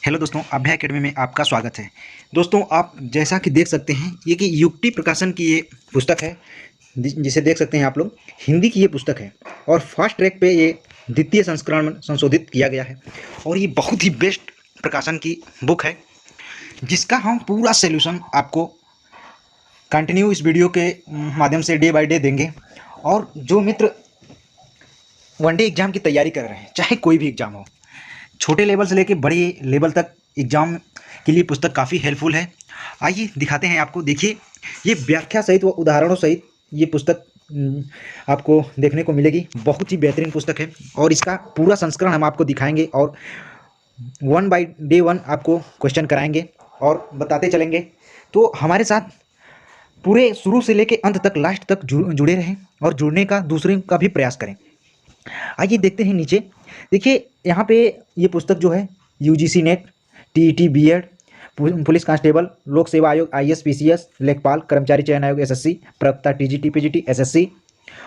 Hello दोस्तों, अभय academy में आपका स्वागत है। दोस्तों, आप जैसा कि देख सकते हैं ये कि युक्ति प्रकाशन की ये पुस्तक है, जिसे देख सकते हैं आप लोग। हिंदी की ये पुस्तक है और फास्ट ट्रैक पे ये द्वितीय संस्करण में संशोधित किया गया है और ये बहुत ही बेस्ट प्रकाशन की बुक है, जिसका हम पूरा सोल्यूशन आपको कंटिन्यू इस वीडियो के माध्यम से डे बाय डे देंगे। और जो मित्र वनडे एग्जाम की तैयारी कर रहे हैं, चाहे कोई भी एग्जाम हो, छोटे लेवल से लेके बड़े लेवल तक एग्जाम के लिए पुस्तक काफ़ी हेल्पफुल है। आइए दिखाते हैं आपको। देखिए, ये व्याख्या सहित व उदाहरणों सहित ये पुस्तक आपको देखने को मिलेगी। बहुत ही बेहतरीन पुस्तक है और इसका पूरा संस्करण हम आपको दिखाएंगे और वन बाय डे वन आपको क्वेश्चन कराएंगे और बताते चलेंगे। तो हमारे साथ पूरे शुरू से लेके अंत तक, लास्ट तक जुड़े रहें और जुड़ने का दूसरे का भी प्रयास करें। आइए देखते हैं नीचे। देखिए, यहाँ पे ये पुस्तक जो है UGC NET, TET, BEd, police constable, लोक सेवा आयोग, आईएएस, पीसीएस, लेखपाल, कर्मचारी चयन आयोग, एसएससी, प्रवक्ता, टीजीटी, पीजीटी, एसएससी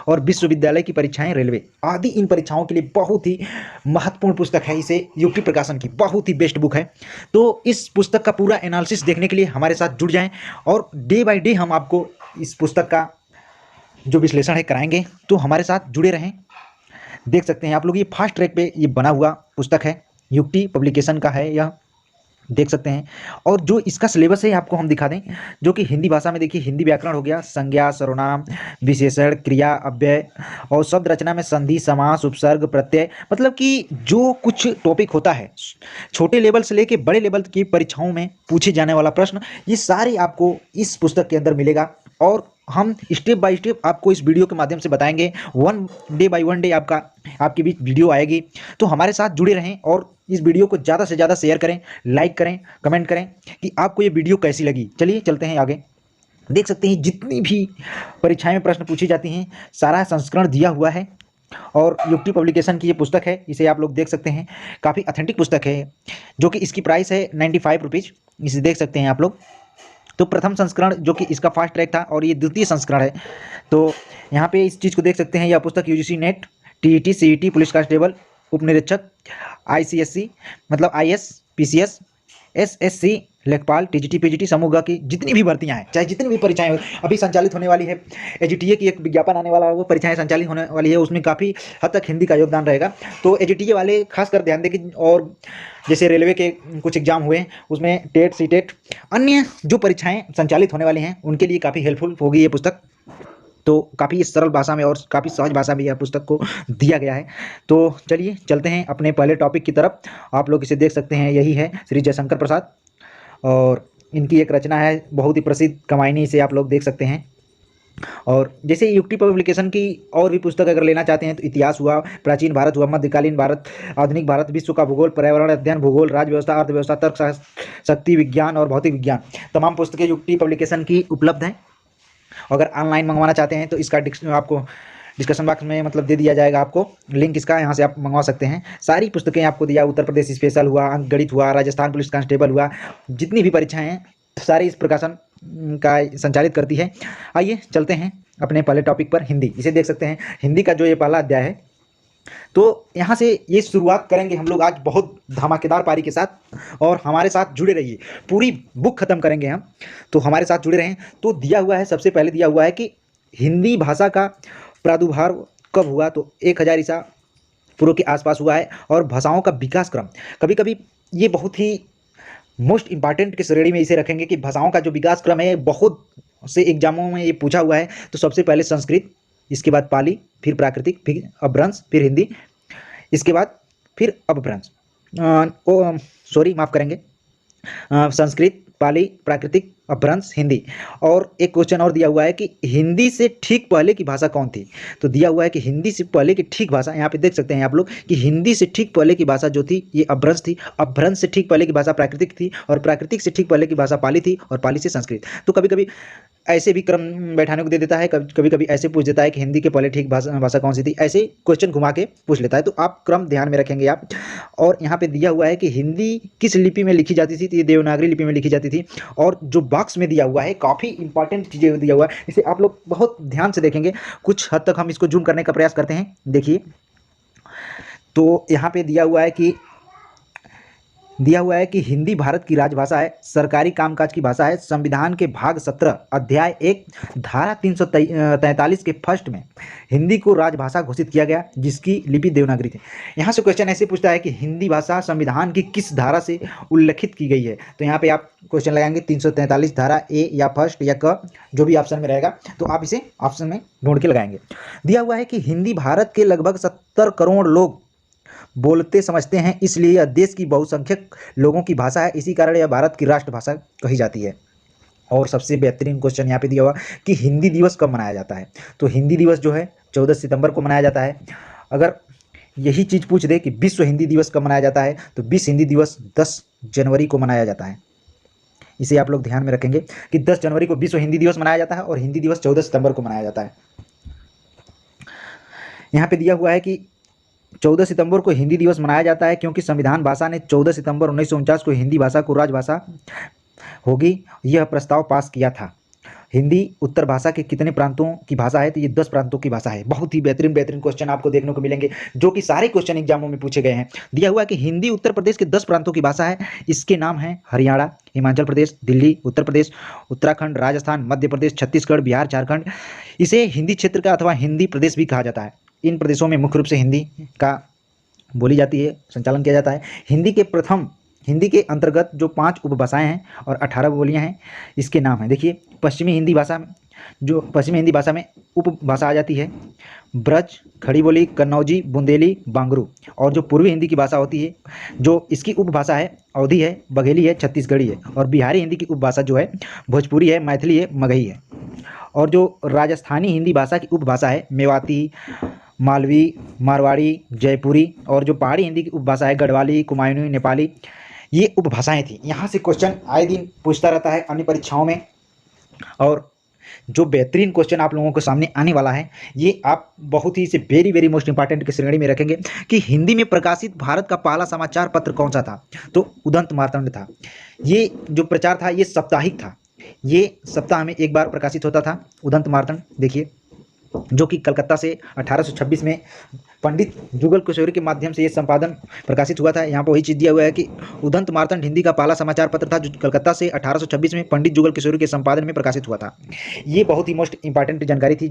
और विश्वविद्यालय की परीक्षाएं, रेलवे आदि इन परीक्षाओं के लिए बहुत ही महत्वपूर्ण पुस्तक है। इसे युक्ति प्रकाशन की बहुत ही बेस्ट बुक है। तो इस पुस्तक का पूरा एनालिसिस देखने के लिए हमारे साथ जुड़ जाएं और डे बाय डे हम आपको इस पुस्तक का जो विश्लेषण है कराएंगे। तो हमारे साथ जुड़े रहें। देख सकते हैं आप लोग, ये फास्ट ट्रैक पे ये बना हुआ पुस्तक है, युक्ति पब्लिकेशन का है यह, देख सकते हैं। और जो इसका सिलेबस है आपको हम दिखा दें, जो कि हिंदी भाषा में। देखिए, हिंदी व्याकरण हो गया, संज्ञा, सर्वनाम, विशेषण, क्रिया, अव्यय और शब्द रचना में संधि, समास, उपसर्ग, प्रत्यय, मतलब कि जो कुछ टॉपिक होता है छोटे लेवल से लेके बड़े लेवल की परीक्षाओं में पूछे जाने वाला प्रश्न, ये सारे आपको इस पुस्तक के अंदर मिलेगा। और हम स्टेप बाय स्टेप आपको इस वीडियो के माध्यम से बताएंगे। One day by one day आपके बीच वीडियो आएगी। तो हमारे साथ जुड़े रहें और इस वीडियो को ज़्यादा से ज़्यादा शेयर करें, लाइक करें, कमेंट करें कि आपको ये वीडियो कैसी लगी। चलिए चलते हैं आगे। देख सकते हैं जितनी भी परीक्षाएं में प्रश्न पूछी जाती हैं, सारा संस्करण दिया हुआ है। और युक्ति पब्लिकेशन की ये पुस्तक है, इसे आप लोग देख सकते हैं। काफ़ी ऑथेंटिक पुस्तक है, जो कि इसकी प्राइस है 95 रुपीज़। इसे देख सकते हैं आप लोग। तो प्रथम संस्करण जो कि इसका फास्ट ट्रैक था और ये द्वितीय संस्करण है। तो यहाँ पे इस चीज़ को देख सकते हैं। यह पुस्तक UGC NET, TET, CET, police constable, उप निरीक्षक, आईसीएससी मतलब आईएएस, पीसीएस, एसएससी, लेखपाल, टीजीटी, पीजीटी, समूह की जितनी भी भर्तियां हैं, चाहे जितनी भी परीक्षाएं हो, अभी संचालित होने वाली है। एजीटीए की एक विज्ञापन आने वाला है, वो परीक्षाएं संचालित होने वाली है, उसमें काफ़ी हद तक हिंदी का योगदान रहेगा। तो एजीटीए वाले खासकर ध्यान दें कि, और जैसे रेलवे के कुछ एग्जाम हुए उसमें टेट, सीटेट, अन्य जो परीक्षाएं संचालित होने वाली हैं, उनके लिए काफ़ी हेल्पफुल होगी ये पुस्तक। तो काफ़ी सरल भाषा में और काफ़ी सहज भाषा में यह पुस्तक को दिया गया है। तो चलिए चलते हैं अपने पहले टॉपिक की तरफ। आप लोग इसे देख सकते हैं, यही है श्री जयशंकर प्रसाद और इनकी एक रचना है बहुत ही प्रसिद्ध कमायनी, इसे आप लोग देख सकते हैं। और जैसे युक्ति पब्लिकेशन की और भी पुस्तक अगर लेना चाहते हैं तो इतिहास हुआ, प्राचीन भारत हुआ, मध्यकालीन भारत, आधुनिक भारत, विश्व का भूगोल, पर्यावरण अध्ययन, भूगोल, राज्य व्यवस्था, अर्थव्यवस्था, तर्क शक्ति विज्ञान और भौतिक विज्ञान, तमाम पुस्तकें युक्ति पब्लिकेशन की उपलब्ध हैं। अगर ऑनलाइन मंगवाना चाहते हैं तो इसका आपको डिस्क्रिप्शन बॉक्स में मतलब दे दिया जाएगा आपको लिंक इसका, यहाँ से आप मंगवा सकते हैं। सारी पुस्तकें आपको दिया, उत्तर प्रदेश स्पेशल हुआ, अंक गणित हुआ, राजस्थान पुलिस कांस्टेबल हुआ, जितनी भी परीक्षाएं हैं सारी इस प्रकाशन का संचालित करती है। आइए चलते हैं अपने पहले टॉपिक पर, हिंदी। इसे देख सकते हैं, हिंदी का जो ये पहला अध्याय है। तो यहाँ से ये शुरुआत करेंगे हम लोग आज बहुत धमाकेदार पारी के साथ, और हमारे साथ जुड़े रहिए। पूरी बुक खत्म करेंगे हम, तो हमारे साथ जुड़े रहें। तो दिया हुआ है, सबसे पहले दिया हुआ है कि हिंदी भाषा का प्रादुर्भाव कब हुआ, तो 1000 ईसा पूर्व के आसपास हुआ है। और भाषाओं का विकास क्रम, कभी कभी ये बहुत ही मोस्ट इंपॉर्टेंट की श्रेणी में इसे रखेंगे कि भाषाओं का जो विकास क्रम है, बहुत से एग्जामों में ये पूछा हुआ है। तो सबसे पहले संस्कृत, इसके बाद पाली, फिर प्राकृतिक, फिर अपभ्रंश, फिर हिंदी, इसके बाद फिर अपभ्रंश, सॉरी माफ़ करेंगे, संस्कृत, पाली, प्राकृतिक, अपभ्रंश, हिंदी। और एक क्वेश्चन और दिया हुआ है कि हिंदी से ठीक पहले की भाषा कौन थी। तो दिया हुआ है कि हिंदी से पहले की ठीक भाषा, यहाँ पे देख सकते हैं आप लोग कि हिंदी से ठीक पहले की भाषा जो थी ये अपभ्रंश थी, अपभ्रंश से ठीक पहले की भाषा प्राकृतिक थी, और प्राकृतिक से ठीक पहले की भाषा पाली थी, और पाली से संस्कृत। तो कभी कभी ऐसे भी क्रम बैठाने को दे देता है, कभी कभी ऐसे पूछ देता है कि हिंदी के पहले ठीक भाषा कौन सी थी, ऐसे क्वेश्चन घुमा के पूछ लेता है। तो आप क्रम ध्यान में रखेंगे आप। और यहाँ पे दिया हुआ है कि हिंदी किस लिपि में लिखी जाती थी, तो ये देवनागरी लिपि में लिखी जाती थी। और जो बॉक्स में दिया हुआ है काफ़ी इंपॉर्टेंट चीज़ें दिया हुआ है, इसे आप लोग बहुत ध्यान से देखेंगे। कुछ हद तक हम इसको जूम करने का प्रयास करते हैं। देखिए, तो यहाँ पे दिया हुआ है कि दिया हुआ है कि हिंदी भारत की राजभाषा है, सरकारी कामकाज की भाषा है। संविधान के भाग 17 अध्याय 1 धारा 343 के फर्स्ट में हिंदी को राजभाषा घोषित किया गया, जिसकी लिपि देवनागरी थी। यहाँ से क्वेश्चन ऐसे पूछता है कि हिंदी भाषा संविधान की किस धारा से उल्लेखित की गई है। तो यहाँ पे आप क्वेश्चन लगाएंगे 343 धारा ए या फर्स्ट या क, जो भी ऑप्शन में रहेगा तो आप इसे ऑप्शन में ढूंढ के लगाएंगे। दिया हुआ है कि हिंदी भारत के लगभग 70 करोड़ लोग बोलते समझते हैं, इसलिए यह देश की बहुसंख्यक लोगों की भाषा है। इसी कारण यह भारत की राष्ट्रभाषा कही जाती है। और सबसे बेहतरीन क्वेश्चन यहाँ पे दिया हुआ कि हिंदी दिवस कब मनाया जाता है। तो हिंदी दिवस जो है 14 सितंबर को मनाया जाता है। अगर यही चीज़ पूछ दे कि विश्व हिंदी दिवस कब मनाया जाता है, तो विश्व हिंदी दिवस 10 जनवरी को मनाया जाता है। इसे आप लोग ध्यान में रखेंगे कि 10 जनवरी को विश्व हिंदी दिवस मनाया जाता है और हिंदी दिवस 14 सितंबर को मनाया जाता है। यहाँ पे दिया हुआ है कि 14 सितंबर को हिंदी दिवस मनाया जाता है क्योंकि संविधान भाषा ने 14 सितंबर 1949 को हिंदी भाषा को राजभाषा होगी यह प्रस्ताव पास किया था। हिंदी उत्तर भाषा के कितने प्रांतों की भाषा है, तो ये 10 प्रांतों की भाषा है। बहुत ही बेहतरीन क्वेश्चन आपको देखने को मिलेंगे, जो कि सारे क्वेश्चन एग्जामों में पूछे गए हैं। दिया हुआ है कि हिंदी उत्तर प्रदेश के 10 प्रांतों की भाषा है। इसके नाम हैं हरियाणा, हिमाचल प्रदेश, दिल्ली, उत्तर प्रदेश, उत्तराखंड, राजस्थान, मध्य प्रदेश, छत्तीसगढ़, बिहार, झारखंड। इसे हिंदी क्षेत्र का अथवा हिंदी प्रदेश भी कहा जाता है। इन प्रदेशों में मुख्य रूप से हिंदी का बोली जाती है, संचालन किया जाता है। हिंदी के अंतर्गत जो 5 उपभाषाएं हैं और 18 बोलियां हैं, इसके नाम हैं। देखिए, पश्चिमी हिंदी भाषा में उपभाषा आ जाती है ब्रज, खड़ी बोली, कन्नौजी, बुंदेली, बांगरू। और जो पूर्वी हिंदी की भाषा होती है, जो इसकी उपभाषा है, अवधी है, बघेली है, छत्तीसगढ़ी है। और बिहारी हिंदी की उपभाषा जो है भोजपुरी है, मैथिली है, मगही है। और जो राजस्थानी हिंदी भाषा की उपभाषा है मेवाती, मालवी, मारवाड़ी, जयपुरी। और जो पहाड़ी हिंदी की उपभाषा है गढ़वाली, कुमायूनी, नेपाली। ये उपभाषाएं थी। यहाँ से क्वेश्चन आए दिन पूछता रहता है अन्य परीक्षाओं में। और जो बेहतरीन क्वेश्चन आप लोगों के सामने आने वाला है, ये आप बहुत ही इसे वेरी वेरी मोस्ट इंपॉर्टेंट की श्रेणी में रखेंगे कि हिंदी में प्रकाशित भारत का पहला समाचार पत्र कौन सा था। तो उदंत मार्तंड था। ये जो प्रचार था ये साप्ताहिक था। ये सप्ताह में एक बार प्रकाशित होता था उदंत मार्तंड। देखिए, जो कि कलकत्ता से 1826 में पंडित जुगल किशोरी के माध्यम से ये संपादन प्रकाशित हुआ था। यहाँ पर वही चीज़ दिया हुआ है कि उदंत मार्तंड हिंदी का पहला समाचार पत्र था, जो कलकत्ता से 1826 में पंडित जुगल किशोरी के संपादन में प्रकाशित हुआ था। ये बहुत ही मोस्ट इंपॉर्टेंट जानकारी थी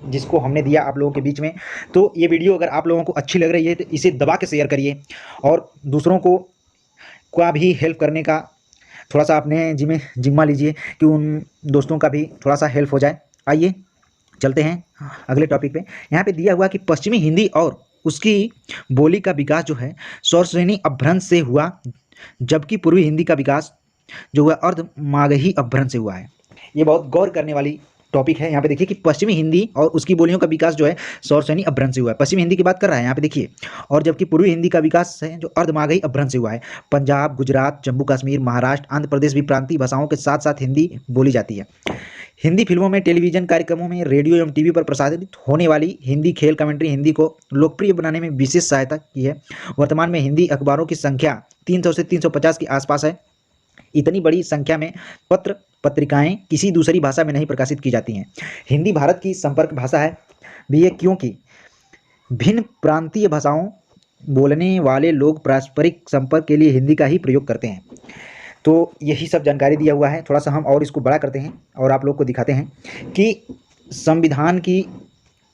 जिसको हमने दिया आप लोगों के बीच में। तो ये वीडियो अगर आप लोगों को अच्छी लग रही है तो इसे दबा के शेयर करिए और दूसरों को भी हेल्प करने का थोड़ा सा अपने जिम्मा लीजिए कि उन दोस्तों का भी थोड़ा सा हेल्प हो जाए। आइए चलते हैं अगले टॉपिक पे। यहाँ पे दिया हुआ कि पश्चिमी हिंदी और उसकी बोली का विकास जो है स्वरश्रेणी अपभ्रंश से हुआ, जबकि पूर्वी हिंदी का विकास जो हुआ अर्धमागही अपभ्रंश से हुआ है। ये बहुत गौर करने वाली टॉपिक है। यहाँ पे देखिए कि पश्चिमी हिंदी और उसकी बोलियों का विकास जो है स्वरश्रेणी अपभ्रंश से हुआ है। पश्चिमी हिंदी की बात कर रहा है यहाँ पे देखिए। और जबकि पूर्वी हिंदी का विकास है जो अर्धमागही अपभ्रंश से हुआ है। पंजाब, गुजरात, जम्मू कश्मीर, महाराष्ट्र, आंध्र प्रदेश भी प्रांतीय भाषाओं के साथ साथ हिंदी बोली जाती है। हिंदी फिल्मों में, टेलीविजन कार्यक्रमों में, रेडियो एवं टीवी पर प्रसारित होने वाली हिंदी खेल कमेंट्री हिंदी को लोकप्रिय बनाने में विशेष सहायता की है। वर्तमान में हिंदी अखबारों की संख्या 300 से 350 के आसपास है। इतनी बड़ी संख्या में पत्र पत्रिकाएं किसी दूसरी भाषा में नहीं प्रकाशित की जाती हैं। हिंदी भारत की संपर्क भाषा है भी है, क्योंकि भिन्न प्रांतीय भाषाओं बोलने वाले लोग पारस्परिक संपर्क के लिए हिंदी का ही प्रयोग करते हैं। तो यही सब जानकारी दिया हुआ है। थोड़ा सा हम और इसको बड़ा करते हैं और आप लोग को दिखाते हैं कि संविधान की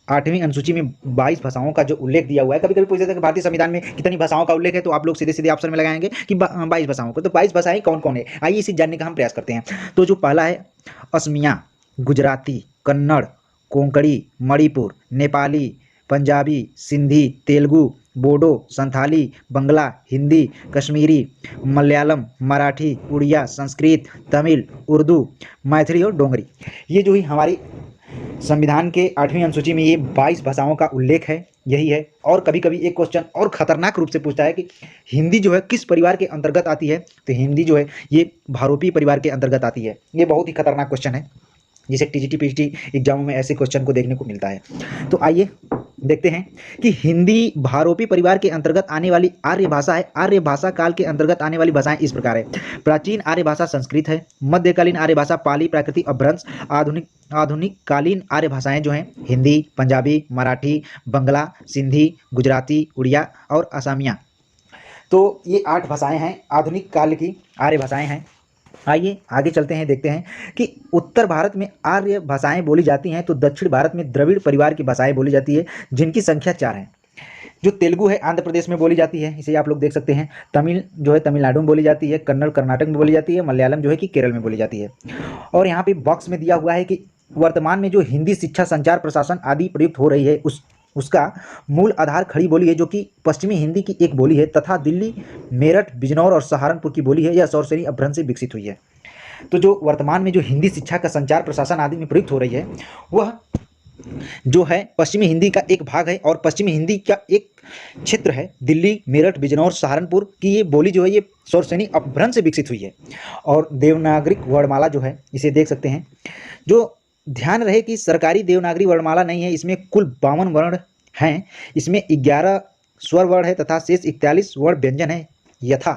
8वीं अनुसूची में 22 भाषाओं का जो उल्लेख दिया हुआ है। कभी कभी पूछ सकते हैं कि भारतीय संविधान में कितनी भाषाओं का उल्लेख है, तो आप लोग सीधे सीधे ऑप्शन में लगाएंगे कि 22 भाषाओं को। तो 22 भाषाएं कौन कौन है, आइए इसे जानने का हम प्रयास करते हैं। तो जो पहला है असमिया, गुजराती, कन्नड़, कोंकणी, मणिपुर, नेपाली, पंजाबी, सिंधी, तेलुगु, बोडो, संथाली, बंगला, हिंदी, कश्मीरी, मलयालम, मराठी, उड़िया, संस्कृत, तमिल, उर्दू, मैथिली और डोगरी। ये जो ही हमारी संविधान के 8वीं अनुसूची में ये 22 भाषाओं का उल्लेख है, यही है। और कभी कभी एक क्वेश्चन और खतरनाक रूप से पूछता है कि हिंदी जो है किस परिवार के अंतर्गत आती है। तो हिंदी जो है ये भारोपीय परिवार के अंतर्गत आती है। ये बहुत ही खतरनाक क्वेश्चन है, जिसे टीजीटी पीजीटी एग्जामों में ऐसे क्वेश्चन को देखने को मिलता है। तो आइए देखते हैं कि हिंदी भारोपी परिवार के अंतर्गत आने वाली आर्य भाषा है। आर्य भाषा काल के अंतर्गत आने वाली भाषाएं इस प्रकार है। प्राचीन आर्य भाषा संस्कृत है। मध्यकालीन आर्य भाषा पाली प्राकृतिक अपभ्रंश। आधुनिक कालीन आर्य भाषाएं जो हैं हिंदी, पंजाबी, मराठी, बंगला, सिंधी, गुजराती, उड़िया और असमिया। तो ये 8 भाषाएं हैं, आधुनिक काल की आर्य भाषाएं हैं। आइए आगे चलते हैं, देखते हैं कि उत्तर भारत में आर्य भाषाएं बोली जाती हैं तो दक्षिण भारत में द्रविड़ परिवार की भाषाएं बोली जाती है, जिनकी संख्या 4 है। जो तेलुगु है आंध्र प्रदेश में बोली जाती है, इसे आप लोग देख सकते हैं। तमिल जो है तमिलनाडु में बोली जाती है, कन्नड़ कर्नाटक में बोली जाती है, मलयालम जो है कि केरल में बोली जाती है। और यहाँ पे बॉक्स में दिया हुआ है कि वर्तमान में जो हिंदी शिक्षा, संचार, प्रशासन आदि प्रयुक्त हो रही है उसका मूल आधार खड़ी बोली है, जो कि पश्चिमी हिंदी की एक बोली है तथा दिल्ली, मेरठ, बिजनौर और सहारनपुर की बोली है। यह सौरसेनी अपभ्रंश से विकसित हुई है। तो जो वर्तमान में जो हिंदी शिक्षा का, संचार, प्रशासन आदि में प्रयुक्त हो रही है, वह जो है पश्चिमी हिंदी का एक भाग है और पश्चिमी हिंदी का एक क्षेत्र है। दिल्ली, मेरठ, बिजनौर, सहारनपुर की ये बोली जो है ये सौरसेनी अपभ्रंश से विकसित हुई है। और देवनागरी वर्णमाला जो है इसे देख सकते हैं। जो ध्यान रहे कि सरकारी देवनागरी वर्णमाला नहीं है, इसमें कुल 52 वर्ण हैं। इसमें 11 स्वर वर्ण है तथा शेष 41 वर्ण व्यंजन है। यथा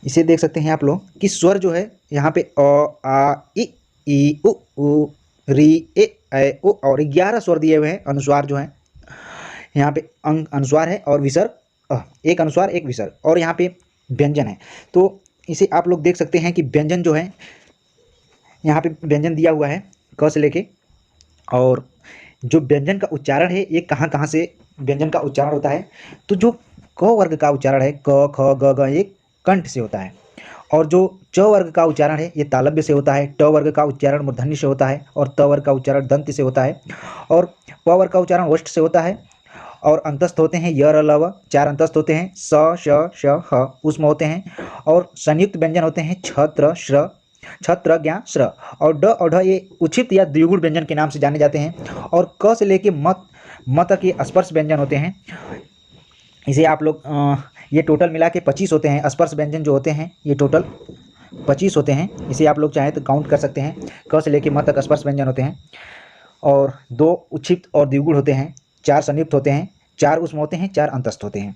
इसे देख सकते हैं आप लोग कि स्वर जो है यहाँ पे अ, आ, ई, उ, री, ए, ऐ, ओ और 11 स्वर दिए हुए हैं। अनुस्वार जो है यहाँ पे अनुस्वार है और विसर्ग, एक अनुस्वार एक विसर्ग, और यहाँ पे व्यंजन है। तो इसे आप लोग देख सकते हैं कि व्यंजन जो है यहाँ पे व्यंजन दिया हुआ है क से लेके, और जो व्यंजन का उच्चारण है ये कहाँ कहाँ से व्यंजन का उच्चारण होता है। तो जो क वर्ग का उच्चारण है क, ख, ग, घ, ये कंठ से होता है। और जो च वर्ग का उच्चारण है ये तालव्य से होता है। ट वर्ग का उच्चारण मूर्धन्य से होता है और त वर्ग का उच्चारण दंत से होता है। और प वर्ग का उच्चारण ओष्ठ से होता है। और अंतस्थ होते हैं य, र, ल, व, 4 अंतस्थ होते हैं। स, श, श, ह उसमें होते हैं। और संयुक्त व्यंजन होते हैं छत्र, श्र, छत्र, ज्ञ, श्र। और ड और ढ ये उच्छिष्ट या द्विगुण व्यंजन के नाम से जाने जाते हैं। और क से लेके म तक ये स्पर्श व्यंजन होते हैं। इसे आप लोग ये टोटल मिला के 25 होते हैं। स्पर्श व्यंजन जो होते हैं ये टोटल 25 होते हैं। इसे आप लोग चाहें तो काउंट कर सकते हैं। क से लेके म तक स्पर्श व्यंजन होते हैं। और 2 उच्छिष्ट और द्विगुण होते हैं, 4 संयुक्त होते हैं, 4 ऊष्म होते हैं, 4 अंतस्थ होते हैं।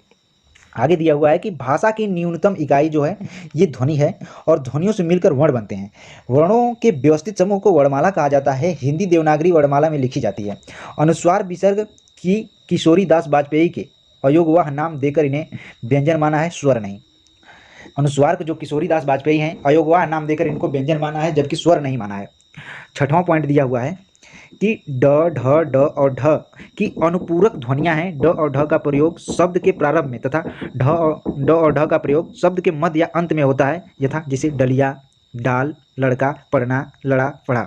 आगे दिया हुआ है कि भाषा की न्यूनतम इकाई जो है ये ध्वनि है और ध्वनियों से मिलकर वर्ण बनते हैं। वर्णों के व्यवस्थित समूह को वर्णमाला कहा जाता है। हिंदी देवनागरी वर्णमाला में लिखी जाती है। अनुस्वार विसर्ग की किशोरी दास वाजपेयी के अयोगवाह नाम देकर इन्हें व्यंजन माना है, स्वर नहीं। अनुस्वार को जो किशोरी दास वाजपेयी हैं अयोगवाह नाम देकर इनको व्यंजन माना है, जबकि स्वर नहीं माना है। 6वां पॉइंट दिया हुआ है कि ड, ढ, ड और ढ की अनुपूरक ध्वनियां हैं। ड और ढ का प्रयोग शब्द के प्रारंभ में तथा ड और ढ का प्रयोग शब्द के मध्य या अंत में होता है, यथा जैसे डलिया, डाल, लड़का, पढ़ना, लड़ा, पढ़ा।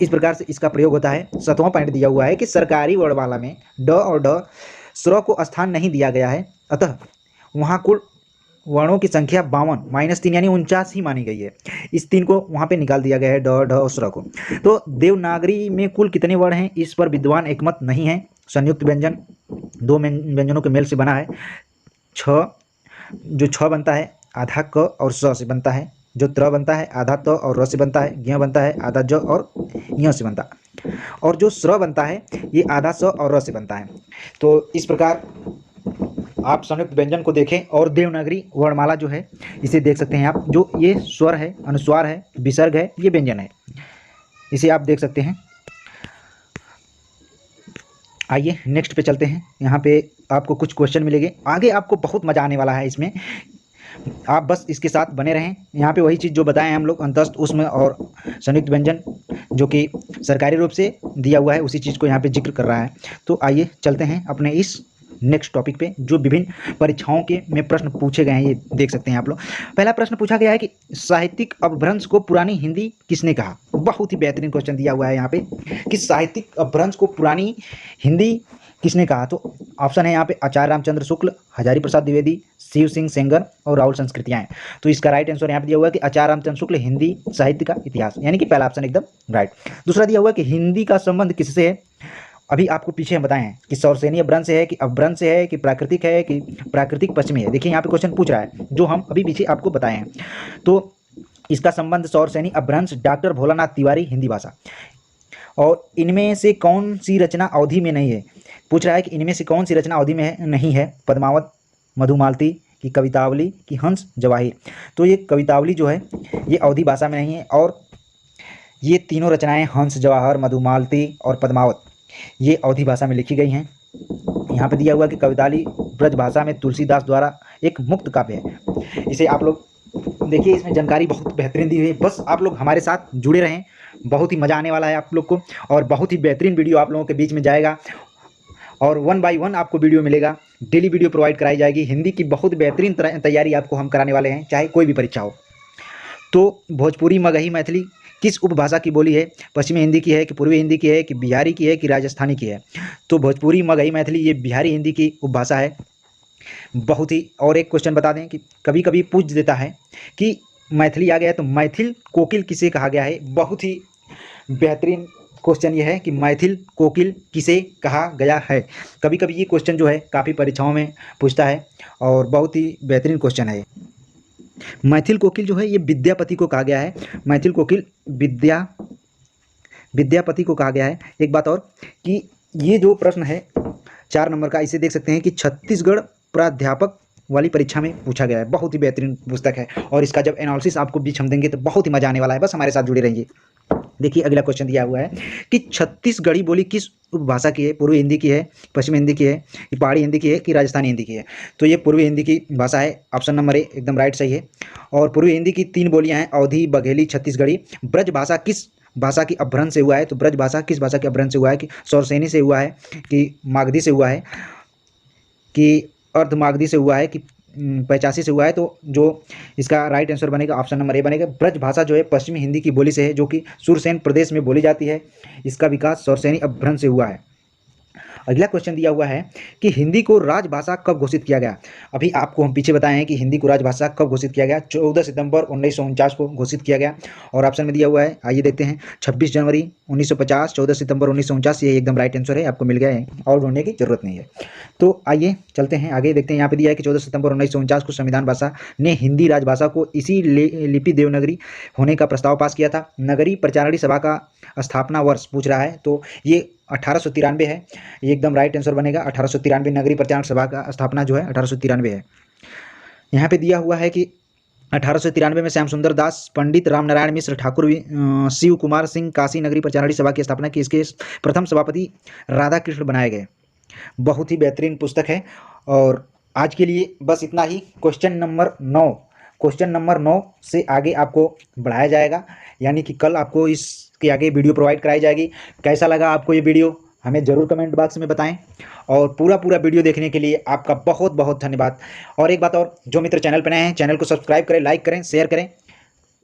इस प्रकार से इसका प्रयोग होता है। 7वां पॉइंट दिया हुआ है कि सरकारी वर्णमाला में ड और ढ स्वर को स्थान नहीं दिया गया है, अतः वहाँ कुल वर्णों की संख्या 52 -3 यानी 49 ही मानी गई है। इस 3 को वहाँ पे निकाल दिया गया है, ड, ढ और स्र को। तो देवनागरी में कुल कितने वर्ण हैं इस पर विद्वान एकमत नहीं है। संयुक्त व्यंजन 2 व्यंजनों के मेल से बना है। जो छ बनता है आधा क और स से बनता है। जो त्र बनता है आधा त और र से बनता है। ज्ञ बनता है आधा ज और य से बनता है। और जो स्र बनता है ये आधा स और र से बनता है। तो इस प्रकार आप संयुक्त व्यंजन को देखें और देवनागरी वर्णमाला जो है इसे देख सकते हैं आप। जो ये स्वर है, अनुस्वार है, विसर्ग है, ये व्यंजन है, इसे आप देख सकते हैं। आइए नेक्स्ट पे चलते हैं। यहाँ पे आपको कुछ क्वेश्चन मिलेंगे, आगे आपको बहुत मजा आने वाला है इसमें। आप बस इसके साथ बने रहें। यहाँ पे वही चीज़ जो बताएं हम लोग, अंतस्थ, ऊष्म और संयुक्त व्यंजन जो कि सरकारी रूप से दिया हुआ है उसी चीज़ को यहाँ पे जिक्र कर रहा है। तो आइए चलते हैं अपने इस नेक्स्ट टॉपिक पे, जो विभिन्न परीक्षाओं के में प्रश्न पूछे गए हैं, ये देख सकते हैं आप लोग। पहला प्रश्न पूछा गया है कि साहित्यिक अपभ्रंश को पुरानी हिंदी किसने कहा। बहुत ही बेहतरीन क्वेश्चन दिया हुआ है यहाँ पे कि साहित्यिक अपभ्रंश को पुरानी हिंदी किसने कहा। तो ऑप्शन है यहाँ पे आचार्य रामचंद्र शुक्ल, हजारी प्रसाद द्विवेदी, शिव सिंह सेंगर और राहुल संस्कृतियाँ। तो इसका राइट आंसर यहाँ पे दिया हुआ है कि आचार्य रामचंद्र शुक्ल, हिंदी साहित्य का इतिहास, यानी कि पहला ऑप्शन एकदम राइट। दूसरा दिया हुआ है कि हिंदी का संबंध किससे है। अभी आपको पीछे हम बताए हैं कि सौरसेनी अपभ्रंश है कि अपभ्रंश है कि प्राकृतिक है कि प्राकृतिक पश्चिमी है। देखिए यहाँ पे क्वेश्चन पूछ रहा है जो हम अभी पीछे आपको बताए हैं। तो इसका संबंध सौरसेनी अपभ्रंश डॉक्टर भोलानाथ तिवारी, हिंदी भाषा। और इनमें से कौन सी रचना अवधि में नहीं है। पूछ रहा है कि इनमें से कौन सी रचना अवधि में नहीं है। पद्मावत, मधुमालती की कवितावली की हंस जवाहिर। तो ये कवितावली जो है ये अवधि भाषा में नहीं है, और ये तीनों रचनाएं हंस जवाहर, मधुमालती और पद्मावत ये अवधि भाषा में लिखी गई हैं। यहाँ पे दिया हुआ कि कविताली ब्रज भाषा में तुलसीदास द्वारा एक मुक्त काव्य है। इसे आप लोग देखिए, इसमें जानकारी बहुत बेहतरीन दी हुई है। बस आप लोग हमारे साथ जुड़े रहें, बहुत ही मज़ा आने वाला है आप लोग को, और बहुत ही बेहतरीन वीडियो आप लोगों के बीच में जाएगा, और 1 बाय 1 आपको वीडियो मिलेगा। डेली वीडियो प्रोवाइड कराई जाएगी। हिंदी की बहुत बेहतरीन तैयारी आपको हम कराने वाले हैं, चाहे कोई भी परीक्षा हो। तो भोजपुरी, मगही, मैथिली किस उपभाषा की बोली है? पश्चिमी हिंदी की है कि पूर्वी हिंदी की है कि बिहारी की है कि राजस्थानी की है? तो भोजपुरी, मगही, मैथिली ये बिहारी हिंदी की उपभाषा है। बहुत ही, और एक क्वेश्चन बता दें कि कभी कभी पूछ देता है कि मैथिली आ गया तो मैथिल कोकिल किसे कहा गया है? बहुत ही बेहतरीन क्वेश्चन ये है कि मैथिल कोकिल किसे कहा गया है। कभी कभी ये क्वेश्चन जो है काफ़ी परीक्षाओं में पूछता है, और बहुत ही बेहतरीन क्वेश्चन है। मैथिल कोकिल जो है ये विद्यापति को कहा गया है। मैथिल कोकिल विद्यापति को कहा गया है। एक बात और कि ये जो प्रश्न है 4 नंबर का, इसे देख सकते हैं कि छत्तीसगढ़ प्राध्यापक वाली परीक्षा में पूछा गया है। बहुत ही बेहतरीन पुस्तक है, और इसका जब एनालिसिस आपको बीच हम देंगे तो बहुत ही मजा आने वाला है। बस हमारे साथ जुड़े रहिए। देखिए, अगला क्वेश्चन दिया हुआ है कि छत्तीसगढ़ी बोली किस उपभाषा की है? पूर्वी हिंदी की है, पश्चिमी हिंदी की है, कि पहाड़ी हिंदी की है कि राजस्थानी हिंदी की है? तो ये पूर्वी हिंदी की भाषा है। ऑप्शन नंबर ए एकदम राइट सही है। और पूर्वी हिंदी की 3 बोलियां हैं, अवधी, बघेली, छत्तीसगढ़ी। ब्रज भाषा किस भाषा की अपभ्रंश से हुआ है? तो ब्रज भाषा किस भाषा के अपभ्रंश से हुआ है? कि सौरसेनी से हुआ है, कि मागधी से हुआ है, कि अर्धमागधी से हुआ है, कि 85 से हुआ है? तो जो इसका राइट आंसर बनेगा ऑप्शन नंबर ए बनेगा। ब्रज भाषा जो है पश्चिमी हिंदी की बोली से है, जो कि सुरसेन प्रदेश में बोली जाती है। इसका विकास सौरसेनी अपभ्रंश से हुआ है। अगला क्वेश्चन दिया हुआ है कि हिंदी को राजभाषा कब घोषित किया गया? अभी आपको हम पीछे बताए हैं कि हिंदी को राजभाषा कब घोषित किया गया। 14 सितंबर 1949 को घोषित किया गया। और ऑप्शन में दिया हुआ है, आइए देखते हैं, 26 जनवरी 1950, 14 सितंबर 1949, ये एकदम राइट आंसर है, आपको मिल गया है, और ढूंढने की जरूरत नहीं है। तो आइए चलते हैं आगे, देखते हैं। यहाँ पे दिया है कि 14 सितंबर 1949 को संविधान भाषा ने हिंदी राजभाषा को इसी लिपि देवनागरी होने का प्रस्ताव पास किया था। नगरीय प्रचारणी सभा का स्थापना वर्ष पूछ रहा है, तो ये 1893 है। ये एकदम राइट आंसर बनेगा। 1893 नगरीय प्रचारण सभा का स्थापना जो है 1893 है। यहाँ पे दिया हुआ है कि 1893 में श्याम सुंदर दास, पंडित रामनारायण मिश्र, ठाकुर शिव कुमार सिंह काशी नगरीय प्रचारणी सभा की स्थापना की। इसके प्रथम सभापति राधा कृष्ण बनाए गए। बहुत ही बेहतरीन पुस्तक है। और आज के लिए बस इतना ही। क्वेश्चन नंबर 9 से आगे आपको बढ़ाया जाएगा, यानी कि कल आपको इसके आगे वीडियो प्रोवाइड कराई जाएगी। कैसा लगा आपको ये वीडियो, हमें ज़रूर कमेंट बॉक्स में बताएं। और पूरा वीडियो देखने के लिए आपका बहुत बहुत धन्यवाद। और एक बात और, जो मित्र चैनल पर नए हैं, चैनल को सब्सक्राइब करें, लाइक करें, शेयर करें।